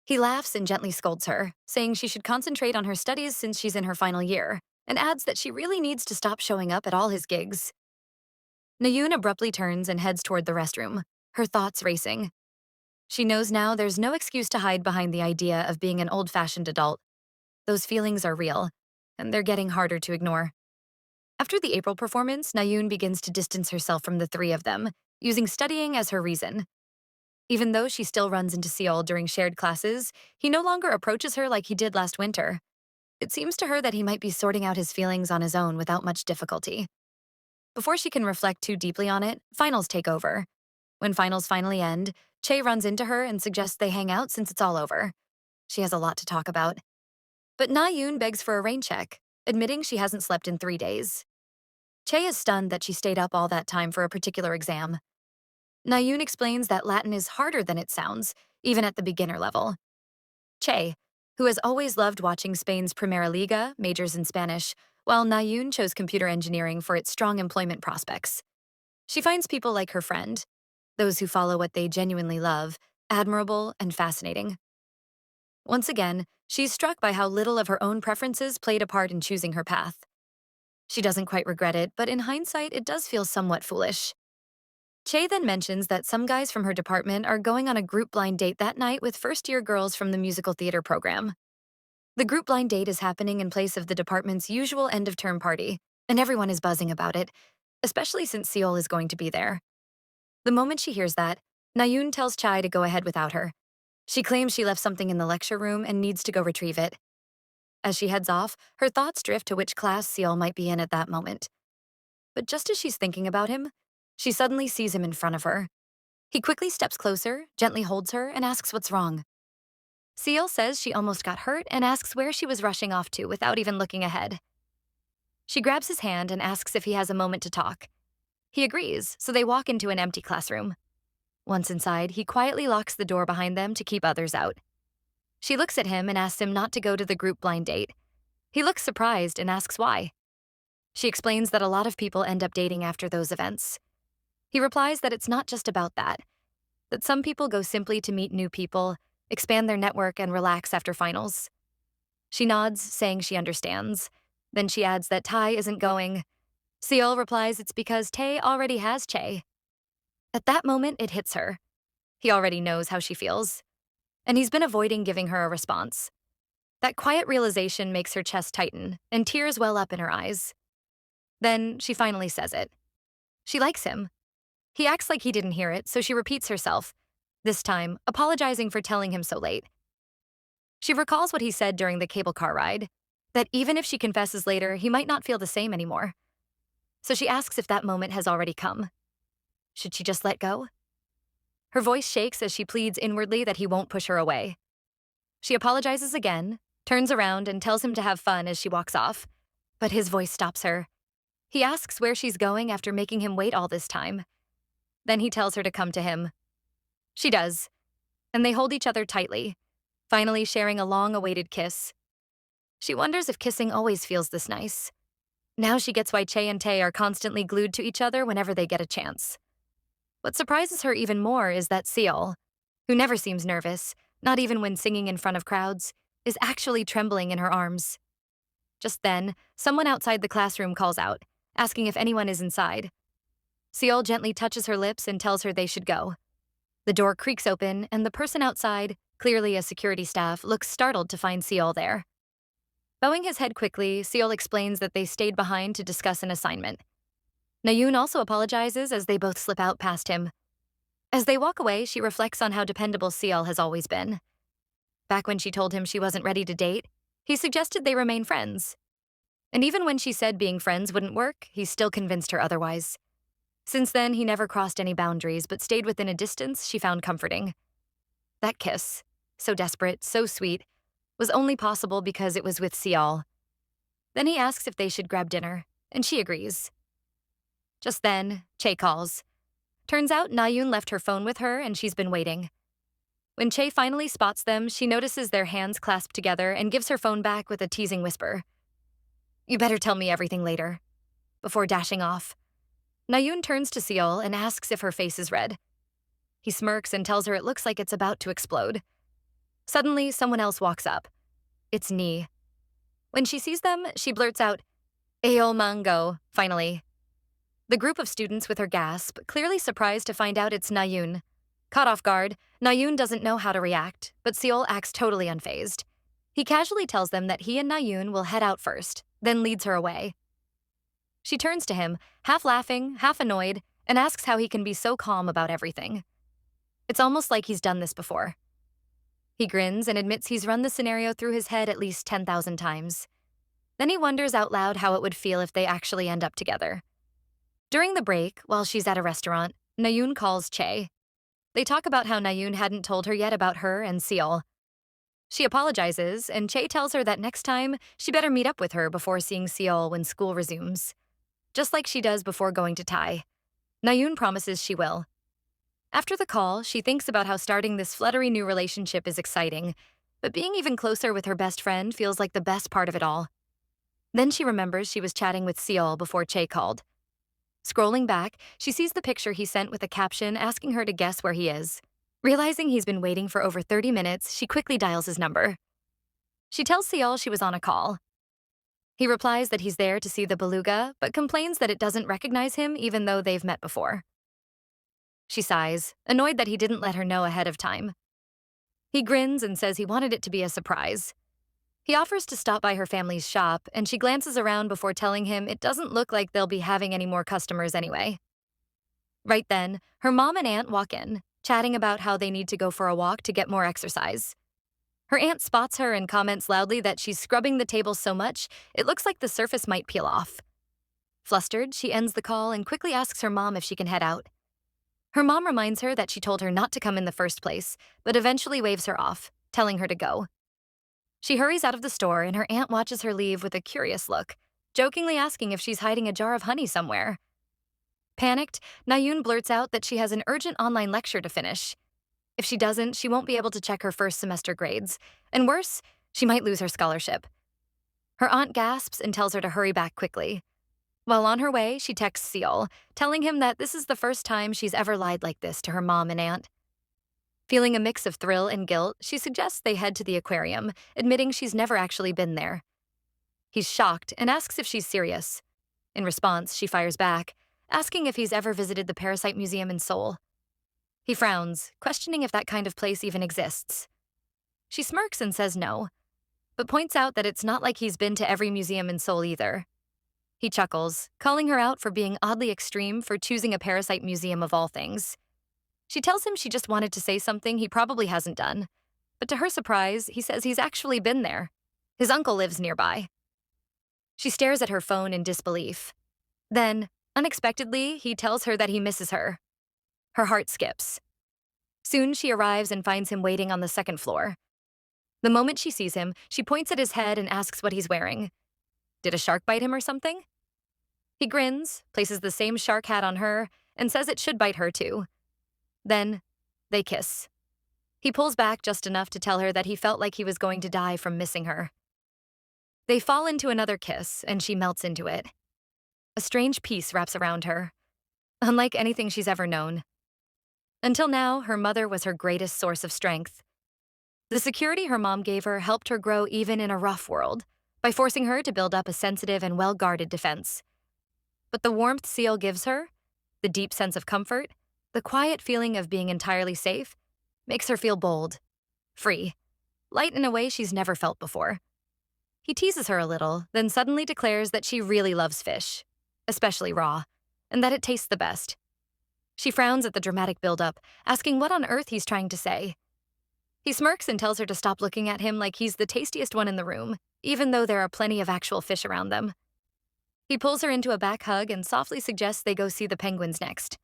He laughs and gently scolds her, saying she should concentrate on her studies since she's in her final year, and adds that she really needs to stop showing up at all his gigs. Na-yoon abruptly turns and heads toward the restroom, her thoughts racing. She knows now there's no excuse to hide behind the idea of being an old-fashioned adult. Those feelings are real, and they're getting harder to ignore. After the April performance, Na-yoon begins to distance herself from the three of them, using studying as her reason. Even though she still runs into Seol during shared classes, he no longer approaches her like he did last winter. It seems to her that he might be sorting out his feelings on his own without much difficulty. Before she can reflect too deeply on it, finals take over. When finals finally end, Chae runs into her and suggests they hang out since it's all over. She has a lot to talk about. But Na-yoon begs for a rain check, admitting she hasn't slept in 3 days. Chae is stunned that she stayed up all that time for a particular exam. Na-yoon explains that Latin is harder than it sounds, even at the beginner level. Chae, who has always loved watching Spain's Primera Liga, majors in Spanish, while Na-yoon chose computer engineering for its strong employment prospects. She finds people like her friend, those who follow what they genuinely love, admirable and fascinating. Once again, she's struck by how little of her own preferences played a part in choosing her path. She doesn't quite regret it, but in hindsight, it does feel somewhat foolish. Chae then mentions that some guys from her department are going on a group blind date that night with first-year girls from the musical theater program. The group blind date is happening in place of the department's usual end-of-term party, and everyone is buzzing about it, especially since Seol is going to be there. The moment she hears that, Na-yoon tells Chae to go ahead without her. She claims she left something in the lecture room and needs to go retrieve it. As she heads off, her thoughts drift to which class Seol might be in at that moment. But just as she's thinking about him, she suddenly sees him in front of her. He quickly steps closer, gently holds her, and asks what's wrong. Seol says she almost got hurt and asks where she was rushing off to without even looking ahead. She grabs his hand and asks if he has a moment to talk. He agrees, so they walk into an empty classroom. Once inside, he quietly locks the door behind them to keep others out. She looks at him and asks him not to go to the group blind date. He looks surprised and asks why. She explains that a lot of people end up dating after those events. He replies that it's not just about that some people go simply to meet new people, expand their network, and relax after finals. She nods, saying she understands. Then she adds that Tae isn't going. Seol replies it's because Tae already has Chae. At that moment, it hits her. He already knows how she feels, and he's been avoiding giving her a response. That quiet realization makes her chest tighten, and tears well up in her eyes. Then she finally says it. She likes him. He acts like he didn't hear it, so she repeats herself, this time apologizing for telling him so late. She recalls what he said during the cable car ride, that even if she confesses later, he might not feel the same anymore. So she asks if that moment has already come. Should she just let go? Her voice shakes as she pleads inwardly that he won't push her away. She apologizes again, turns around, and tells him to have fun as she walks off. But his voice stops her. He asks where she's going after making him wait all this time. Then he tells her to come to him. She does, and they hold each other tightly, finally sharing a long-awaited kiss. She wonders if kissing always feels this nice. Now she gets why Chae and Tae are constantly glued to each other whenever they get a chance. What surprises her even more is that Seol, who never seems nervous, not even when singing in front of crowds, is actually trembling in her arms. Just then, someone outside the classroom calls out, asking if anyone is inside. Seol gently touches her lips and tells her they should go. The door creaks open, and the person outside, clearly a security staff, looks startled to find Seol there. Bowing his head quickly, Seol explains that they stayed behind to discuss an assignment. Na-yoon also apologizes as they both slip out past him. As they walk away, she reflects on how dependable Seol has always been. Back when she told him she wasn't ready to date, he suggested they remain friends. And even when she said being friends wouldn't work, he still convinced her otherwise. Since then, he never crossed any boundaries, but stayed within a distance she found comforting. That kiss, so desperate, so sweet, was only possible because it was with Seol. Then he asks if they should grab dinner, and she agrees. Just then, Che calls. Turns out Na-yoon left her phone with her and she's been waiting. When Che finally spots them, she notices their hands clasped together and gives her phone back with a teasing whisper. "You better tell me everything later," before dashing off. Na-yoon turns to Seol and asks if her face is red. He smirks and tells her it looks like it's about to explode. Suddenly, someone else walks up. It's Ni. When she sees them, she blurts out, "Ayo mango," finally. The group of students with her gasp, clearly surprised to find out it's Na-yoon. Caught off guard, Na-yoon doesn't know how to react, but Seol acts totally unfazed. He casually tells them that he and Na-yoon will head out first, then leads her away. She turns to him, half laughing, half annoyed, and asks how he can be so calm about everything. It's almost like he's done this before. He grins and admits he's run the scenario through his head at least 10,000 times. Then he wonders out loud how it would feel if they actually end up together. During the break, while she's at a restaurant, Na-yoon calls Che. They talk about how Na-yoon hadn't told her yet about her and Seol. She apologizes, and Che tells her that next time, she better meet up with her before seeing Seol when school resumes. Just like she does before going to Thai. Na-yoon promises she will. After the call, she thinks about how starting this fluttery new relationship is exciting, but being even closer with her best friend feels like the best part of it all. Then she remembers she was chatting with Seol before Che called. Scrolling back, she sees the picture he sent with a caption asking her to guess where he is. Realizing he's been waiting for over 30 minutes, she quickly dials his number. She tells Seol she was on a call. He replies that he's there to see the beluga, but complains that it doesn't recognize him even though they've met before. She sighs, annoyed that he didn't let her know ahead of time. He grins and says he wanted it to be a surprise. He offers to stop by her family's shop, and she glances around before telling him it doesn't look like they'll be having any more customers anyway. Right then, her mom and aunt walk in, chatting about how they need to go for a walk to get more exercise. Her aunt spots her and comments loudly that she's scrubbing the table so much, it looks like the surface might peel off. Flustered, she ends the call and quickly asks her mom if she can head out. Her mom reminds her that she told her not to come in the first place, but eventually waves her off, telling her to go. She hurries out of the store, and her aunt watches her leave with a curious look, jokingly asking if she's hiding a jar of honey somewhere. Panicked, Na-yoon blurts out that she has an urgent online lecture to finish. If she doesn't, she won't be able to check her first semester grades, and worse, she might lose her scholarship. Her aunt gasps and tells her to hurry back quickly. While on her way, she texts Seol, telling him that this is the first time she's ever lied like this to her mom and aunt. Feeling a mix of thrill and guilt, she suggests they head to the aquarium, admitting she's never actually been there. He's shocked and asks if she's serious. In response, she fires back, asking if he's ever visited the Parasite Museum in Seoul. He frowns, questioning if that kind of place even exists. She smirks and says no, but points out that it's not like he's been to every museum in Seoul either. He chuckles, calling her out for being oddly extreme for choosing a parasite museum of all things. She tells him she just wanted to say something he probably hasn't done, but to her surprise, he says he's actually been there. His uncle lives nearby. She stares at her phone in disbelief. Then, unexpectedly, he tells her that he misses her. Her heart skips. Soon she arrives and finds him waiting on the second floor. The moment she sees him, she points at his head and asks what he's wearing. Did a shark bite him or something? He grins, places the same shark hat on her, and says it should bite her too. Then, they kiss. He pulls back just enough to tell her that he felt like he was going to die from missing her. They fall into another kiss, and she melts into it. A strange peace wraps around her, unlike anything she's ever known. Until now, her mother was her greatest source of strength. The security her mom gave her helped her grow even in a rough world, by forcing her to build up a sensitive and well-guarded defense. But the warmth Seol gives her, the deep sense of comfort, the quiet feeling of being entirely safe makes her feel bold, free, light in a way she's never felt before. He teases her a little, then suddenly declares that she really loves fish, especially raw, and that it tastes the best. She frowns at the dramatic buildup, asking what on earth he's trying to say. He smirks and tells her to stop looking at him like he's the tastiest one in the room, even though there are plenty of actual fish around them. He pulls her into a back hug and softly suggests they go see the penguins next.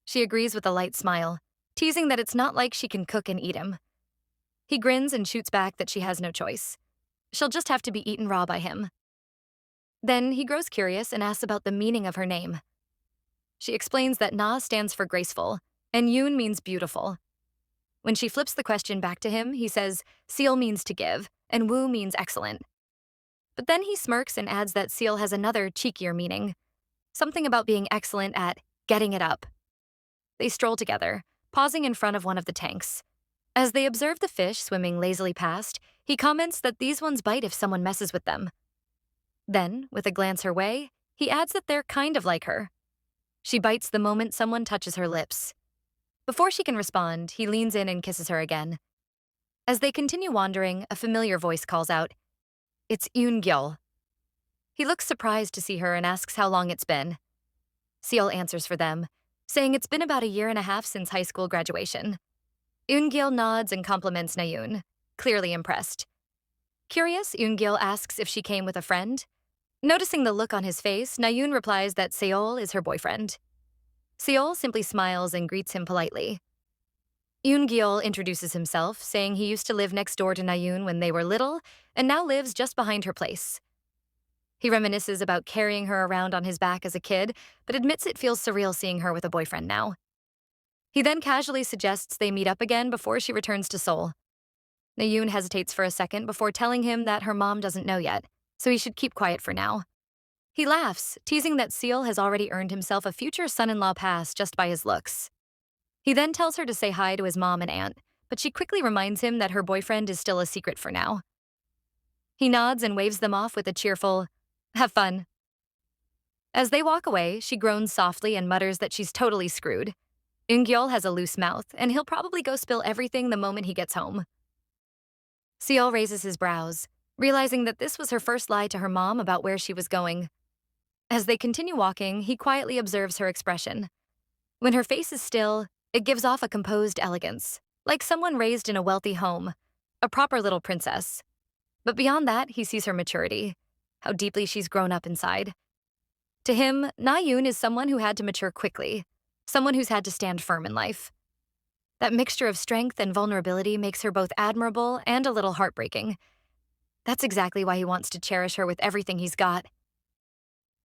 She agrees with a light smile, teasing that it's not like she can cook and eat him. He grins and shoots back that she has no choice. She'll just have to be eaten raw by him. Then he grows curious and asks about the meaning of her name. She explains that Na stands for graceful, and Yoon means beautiful. When she flips the question back to him, he says Seol means to give, and Woo means excellent. But then he smirks and adds that Seol has another, cheekier meaning. Something about being excellent at getting it up. They stroll together, pausing in front of one of the tanks. As they observe the fish swimming lazily past, he comments that these ones bite if someone messes with them. Then, with a glance her way, he adds that they're kind of like her. She bites the moment someone touches her lips. Before she can respond, he leans in and kisses her again. As they continue wandering, a familiar voice calls out, "It's Yoon-gyeol." He looks surprised to see her and asks how long it's been. Seol answers for them, saying it's been about a year and a half since high school graduation. Yoon-gyeol nods and compliments Na-yoon, clearly impressed. Curious, Yoon-gyeol asks if she came with a friend. Noticing the look on his face, Na-yoon replies that Seol is her boyfriend. Seol simply smiles and greets him politely. Yoon-gyeol introduces himself, saying he used to live next door to Na-yoon when they were little and now lives just behind her place. He reminisces about carrying her around on his back as a kid, but admits it feels surreal seeing her with a boyfriend now. He then casually suggests they meet up again before she returns to Seoul. Na-yoon hesitates for a second before telling him that her mom doesn't know yet, so he should keep quiet for now. He laughs, teasing that Seol has already earned himself a future son-in-law pass just by his looks. He then tells her to say hi to his mom and aunt, but she quickly reminds him that her boyfriend is still a secret for now. He nods and waves them off with a cheerful, "Have fun." As they walk away, she groans softly and mutters that she's totally screwed. Yoon-gyeol has a loose mouth, and he'll probably go spill everything the moment he gets home. Seol raises his brows, realizing that this was her first lie to her mom about where she was going. As they continue walking, he quietly observes her expression. When her face is still, it gives off a composed elegance, like someone raised in a wealthy home, a proper little princess. But beyond that, he sees her maturity, how deeply she's grown up inside. To him, Na-yoon is someone who had to mature quickly, someone who's had to stand firm in life. That mixture of strength and vulnerability makes her both admirable and a little heartbreaking. That's exactly why he wants to cherish her with everything he's got.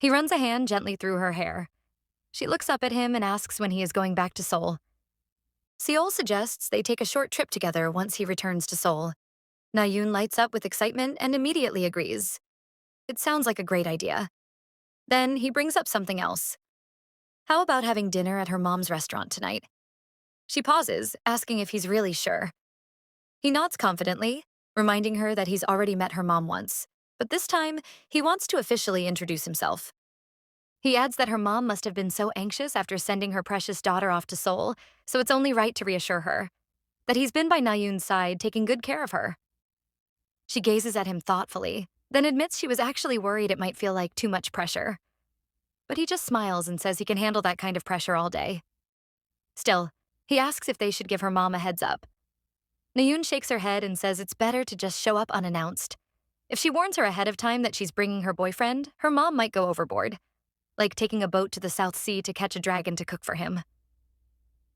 He runs a hand gently through her hair. She looks up at him and asks when he is going back to Seoul. Seol suggests they take a short trip together once he returns to Seoul. Na-yoon lights up with excitement and immediately agrees. It sounds like a great idea. Then he brings up something else. How about having dinner at her mom's restaurant tonight? She pauses, asking if he's really sure. He nods confidently, reminding her that he's already met her mom once, but this time, he wants to officially introduce himself. He adds that her mom must have been so anxious after sending her precious daughter off to Seoul, so it's only right to reassure her that he's been by Na-yoon's side, taking good care of her. She gazes at him thoughtfully, then admits she was actually worried it might feel like too much pressure. But he just smiles and says he can handle that kind of pressure all day. Still, he asks if they should give her mom a heads up. Na-yoon shakes her head and says it's better to just show up unannounced. If she warns her ahead of time that she's bringing her boyfriend, her mom might go overboard, like taking a boat to the South Sea to catch a dragon to cook for him.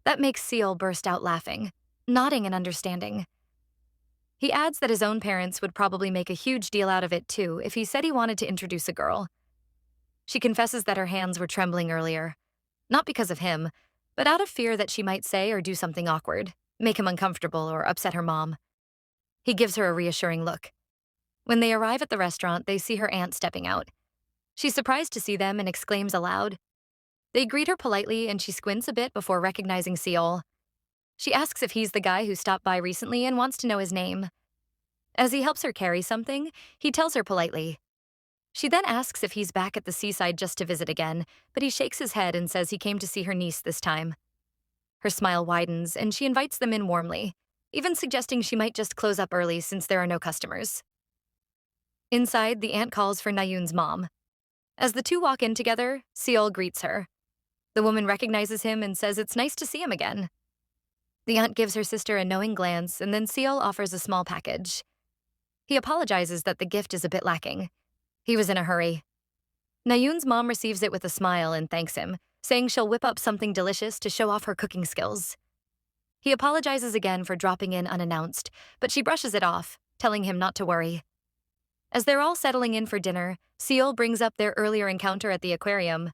That makes Seol burst out laughing, nodding in understanding. He adds that his own parents would probably make a huge deal out of it too if he said he wanted to introduce a girl. She confesses that her hands were trembling earlier, not because of him, but out of fear that she might say or do something awkward, make him uncomfortable or upset her mom. He gives her a reassuring look. When they arrive at the restaurant, they see her aunt stepping out. She's surprised to see them and exclaims aloud. They greet her politely and she squints a bit before recognizing Seol. She asks if he's the guy who stopped by recently and wants to know his name. As he helps her carry something, he tells her politely. She then asks if he's back at the seaside just to visit again, but he shakes his head and says he came to see her niece this time. Her smile widens, and she invites them in warmly, even suggesting she might just close up early since there are no customers. Inside, the aunt calls for Na-yoon's mom. As the two walk in together, Seol greets her. The woman recognizes him and says it's nice to see him again. The aunt gives her sister a knowing glance, and then Seol offers a small package. He apologizes that the gift is a bit lacking. He was in a hurry. Na-yoon's mom receives it with a smile and thanks him, saying she'll whip up something delicious to show off her cooking skills. He apologizes again for dropping in unannounced, but she brushes it off, telling him not to worry. As they're all settling in for dinner, Seol brings up their earlier encounter at the aquarium.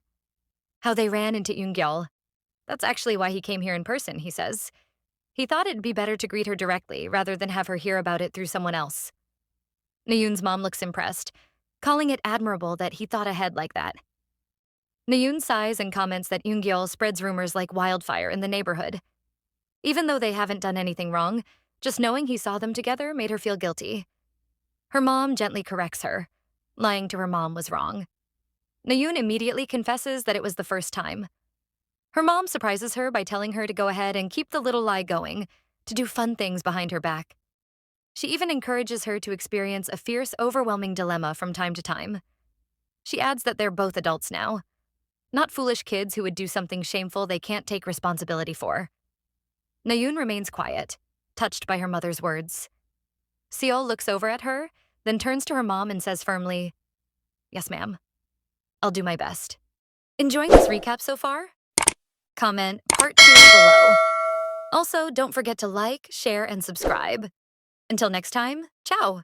How they ran into Eun-gyeol. That's actually why he came here in person, he says. He thought it'd be better to greet her directly rather than have her hear about it through someone else. Na-yoon's mom looks impressed, calling it admirable that he thought ahead like that. Na-yoon sighs and comments that Eun-gyeol spreads rumors like wildfire in the neighborhood. Even though they haven't done anything wrong, just knowing he saw them together made her feel guilty. Her mom gently corrects her. Lying to her mom was wrong. Na-yoon immediately confesses that it was the first time. Her mom surprises her by telling her to go ahead and keep the little lie going, to do fun things behind her back. She even encourages her to experience a fierce, overwhelming dilemma from time to time. She adds that they're both adults now, not foolish kids who would do something shameful they can't take responsibility for. Na-yoon remains quiet, touched by her mother's words. Seol looks over at her, then turns to her mom and says firmly, "Yes, ma'am. I'll do my best." Enjoying this recap so far? Comment part 2 below. Also, don't forget to like, share, and subscribe. Until next time, ciao!